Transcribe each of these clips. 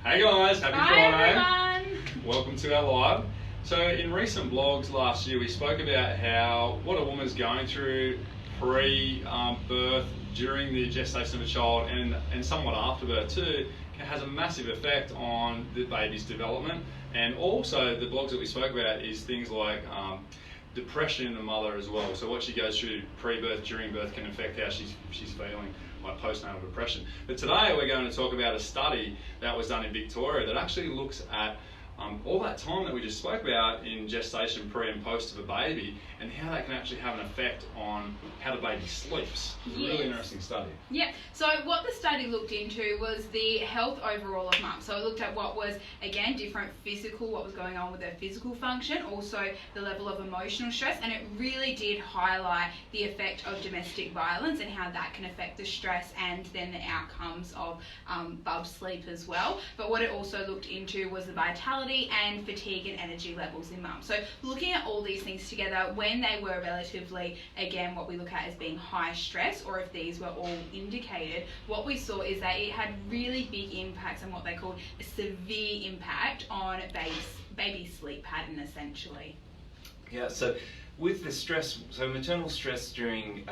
Hey guys, happy Hi Friday. everyone. Welcome to our live. So in recent blogs last year we spoke about what a woman's going through pre-birth, during the gestation of a child and somewhat after birth too, has a massive effect on the baby's development. And also the blogs that we spoke about is things like depression in the mother as well. So what she goes through pre-birth, during birth can affect how she's feeling, like postnatal depression. But today we're going to talk about a study that was done in Victoria that actually looks at all that time that we just spoke about in gestation, pre and post of a baby, and how that can actually have an effect on how the baby sleeps. It's a really interesting study. Yeah, so what the study looked into was the health overall of mum. So it looked at what was, again, different what was going on with her physical function, also the level of emotional stress, and it really did highlight the effect of domestic violence and how that can affect the stress and then the outcomes of bub's sleep as well. But what it also looked into was the vitality and fatigue and energy levels in mum. So looking at all these things together, when they were relatively, again, what we look at as being high stress, or if these were all indicated, what we saw is that it had really big impacts on what they called a severe impact on baby sleep pattern, essentially. Yeah, so with the stress, so maternal stress during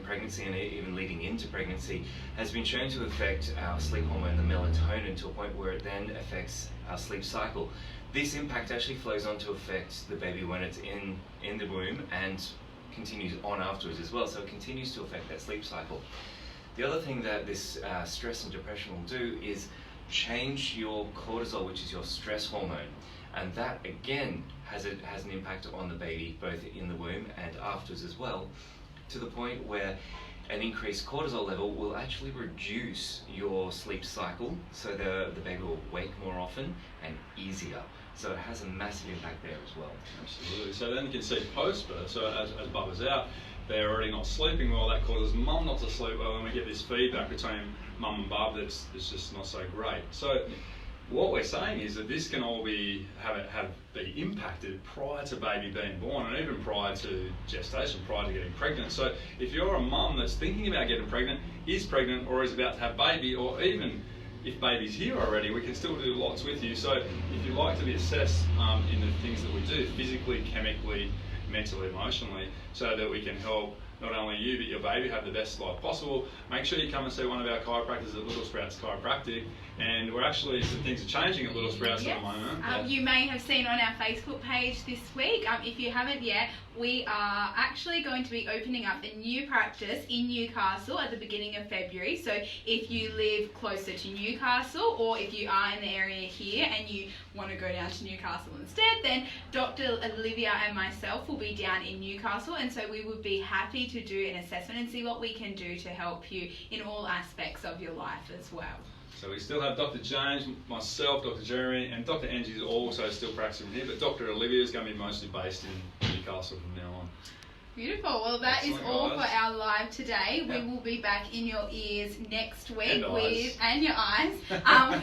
pregnancy and even leading into pregnancy has been shown to affect our sleep hormone, the melatonin, to a point where it then affects our sleep cycle. This impact actually flows on to affect the baby when it's in the womb and continues on afterwards as well, so it continues to affect that sleep cycle. The other thing that this stress and depression will do is change your cortisol, which is your stress hormone, and that again has an impact on the baby both in the womb and afterwards as well, to the point where an increased cortisol level will actually reduce your sleep cycle, so the baby will wake more often and easier. So it has a massive impact there as well. Absolutely. So then you can see post-birth, so as Bub is out, they're already not sleeping well, that causes mum not to sleep well, and we get this feedback between mum and Bub that's just not so great. So what we're saying is that this can all be impacted prior to baby being born, and even prior to gestation, prior to getting pregnant. So if you're a mum that's thinking about getting pregnant, is pregnant, or is about to have baby, or even if baby's here already, we can still do lots with you. So if you like to be assessed in the things that we do, physically, chemically, mentally, emotionally, so that we can help not only you but your baby have the best life possible, make sure you come and see one of our chiropractors at Little Sprouts Chiropractic. And we're actually, some things are changing at Little Sprouts at the moment. You may have seen on our Facebook page this week, if you haven't yet, we are actually going to be opening up a new practice in Newcastle at the beginning of February. So if you live closer to Newcastle, or if you are in the area here and you want to go down to Newcastle instead, then Dr. Olivia and myself will be down in Newcastle, and so we would be happy to do an assessment and see what we can do to help you in all aspects of your life as well. So we still have Dr. James, myself, Dr. Jeremy, and Dr. Angie is also still practicing here, but Dr. Olivia is going to be mostly based in Newcastle from now on. Beautiful. Well, that is all for our live today. We will be back in your ears next week and your eyes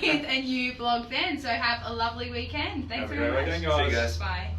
with a new blog then. So have a lovely weekend. Thanks very much. Have a great weekend, guys. See you guys. Bye.